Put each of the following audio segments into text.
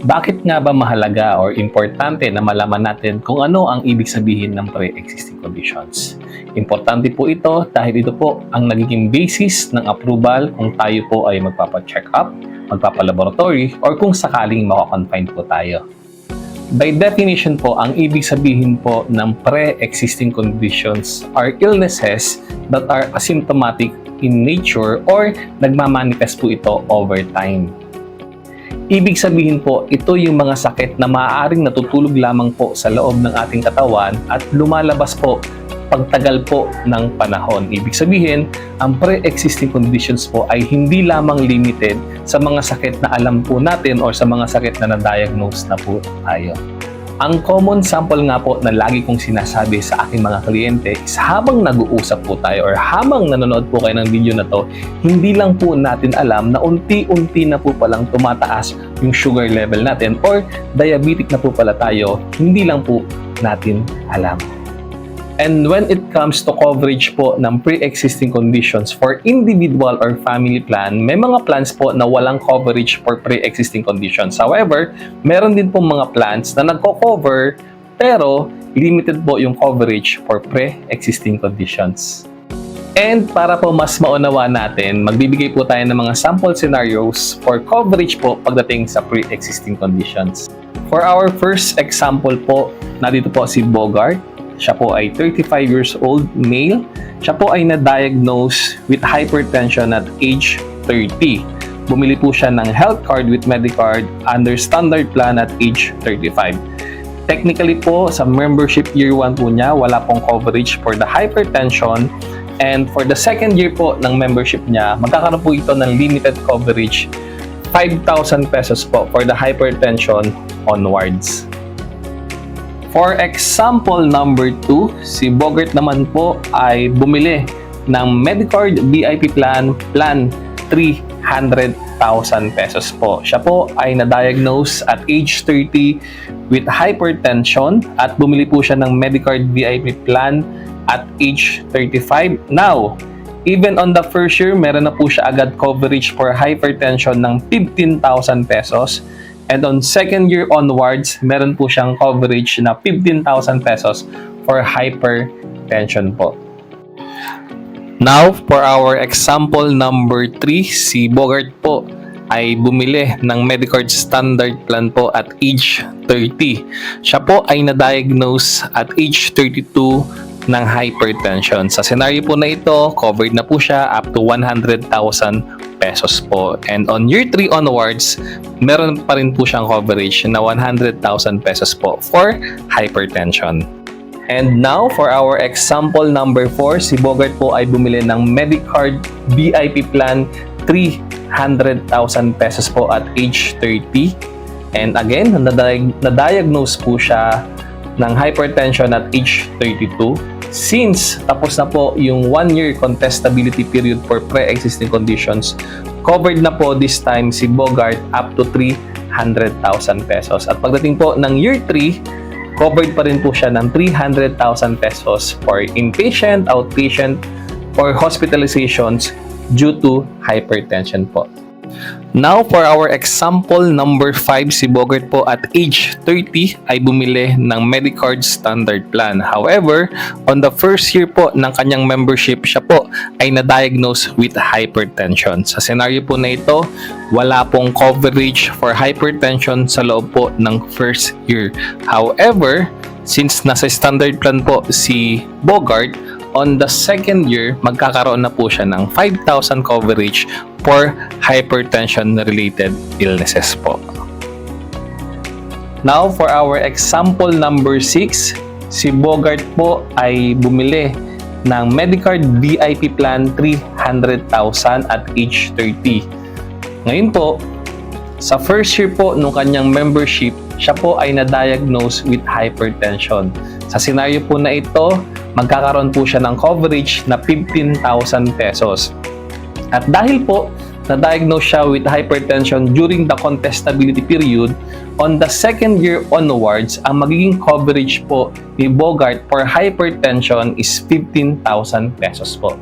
Bakit nga ba mahalaga or importante na malaman natin kung ano ang ibig sabihin ng pre-existing conditions? Importante po ito dahil ito po ang nagiging basis ng approval kung tayo po ay magpapa-check up, magpapa-laboratory, or kung sakaling makakonfine po tayo. By definition po, ang ibig sabihin po ng pre-existing conditions are illnesses that are asymptomatic in nature or nagmamanifest po ito over time. Ibig sabihin po, ito yung mga sakit na maaaring natutulog lamang po sa loob ng ating katawan at lumalabas po pagtagal po ng panahon. Ibig sabihin, ang pre-existing conditions po ay hindi lamang limited sa mga sakit na alam po natin or sa mga sakit na na-diagnose na po tayo. Ang common sample nga po na lagi kong sinasabi sa aking mga kliyente is habang nag-uusap po tayo or habang nanonood po kayo ng video na to, hindi lang po natin alam na unti-unti na po palang tumataas yung sugar level natin or diabetic na po pala tayo, hindi lang po natin alam. And when it comes to coverage po ng pre-existing conditions for individual or family plan, may mga plans po na walang coverage for pre-existing conditions. However, meron din po mga plans na nagko-cover pero limited po yung coverage for pre-existing conditions. And para po mas maunawa natin, magbibigay po tayo ng mga sample scenarios for coverage po pagdating sa pre-existing conditions. For our first example po, nandito po si Bogart. Siya po ay 35 years old, male. Siya po ay na-diagnose with hypertension at age 30. Bumili po siya ng health card with Medicard under standard plan at age 35. Technically po, sa membership year 1 po niya, wala pong coverage for the hypertension. And for the second year po ng membership niya, magkakaroon po ito ng limited coverage, 5,000 pesos po for the hypertension onwards. For example number 2, si Bogart naman po ay bumili ng Medicard VIP plan 300,000 pesos po. Siya po ay na-diagnose at age 30 with hypertension at bumili po siya ng Medicard VIP plan at age 35. Now, even on the first year, meron na po siya agad coverage for hypertension ng 15,000 pesos. And on second year onwards, meron po siyang coverage na 15,000 pesos for hypertension po. Now, for our example number 3, si Bogart po ay bumili ng Medicard standard plan po at age 30. Siya po ay na-diagnose at age 32 ng hypertension. Sa scenario po na ito, covered na po siya up to 100,000 pesos po. And on year 3 onwards, meron pa rin po siyang coverage na 100,000 pesos po for hypertension. And now, for our example number 4, si Bogart po ay bumili ng Medicard VIP plan 300,000 pesos po at age 30. And again, na-diagnose po siya ng hypertension at age 32. Since tapos na po yung 1-year contestability period for pre-existing conditions, covered na po this time si Bogart up to 300,000 pesos. At pagdating po ng year 3, covered pa rin po siya ng 300,000 pesos for inpatient, outpatient, or hospitalizations due to hypertension po. Now, for our example number 5, si Bogart po at age 30 ay bumili ng Medicard standard plan. However, on the first year po ng kanyang membership, siya po ay na-diagnose with hypertension. Sa scenario po na ito, wala pong coverage for hypertension sa loob po ng first year. However, since nasa standard plan po si Bogart, on the second year, magkakaroon na po siya ng 5,000 coverage for hypertension-related illnesses po. Now, for our example number 6, si Bogart po ay bumili ng Medicard VIP plan 300,000 at age 30. Ngayon po, sa first year po nung kanyang membership, siya po ay na-diagnose with hypertension. Sa scenario po na ito, magkakaroon po siya ng coverage na 15,000 pesos. At dahil po na-diagnose siya with hypertension during the contestability period, on the second year onwards, ang magiging coverage po ni Bogart for hypertension is 15,000 pesos po.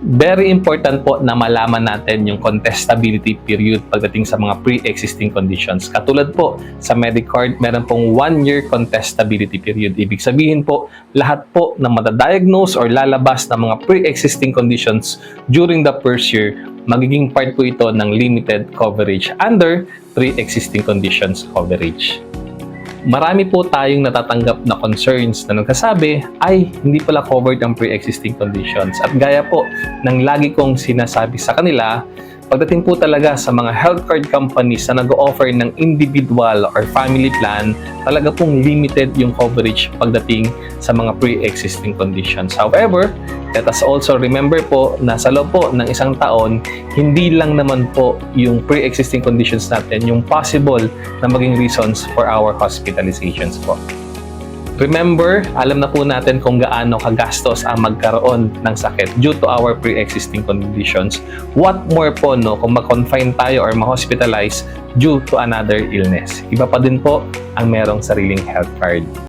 Very important po na malaman natin yung contestability period pagdating sa mga pre-existing conditions. Katulad po sa Medicard, meron pong 1-year contestability period. Ibig sabihin po, lahat po na matadiagnose or lalabas ng mga pre-existing conditions during the first year, magiging part po ito ng limited coverage under pre-existing conditions coverage. Marami po tayong natatanggap na concerns na nagsasabi ay hindi pala covered ang pre-existing conditions. At gaya po ng lagi kong sinasabi sa kanila, pagdating po talaga sa mga health card companies na nag-offer ng individual or family plan, talaga pong limited yung coverage pagdating sa mga pre-existing conditions. However, let us also remember po na sa loob po ng isang taon, hindi lang naman po yung pre-existing conditions natin yung possible na maging reasons for our hospitalizations po. Remember, alam na po natin kung gaano kagastos ang magkaroon ng sakit due to our pre-existing conditions. What more po no kung ma-confine tayo or ma-hospitalize due to another illness. Iba pa din po ang merong sariling health card.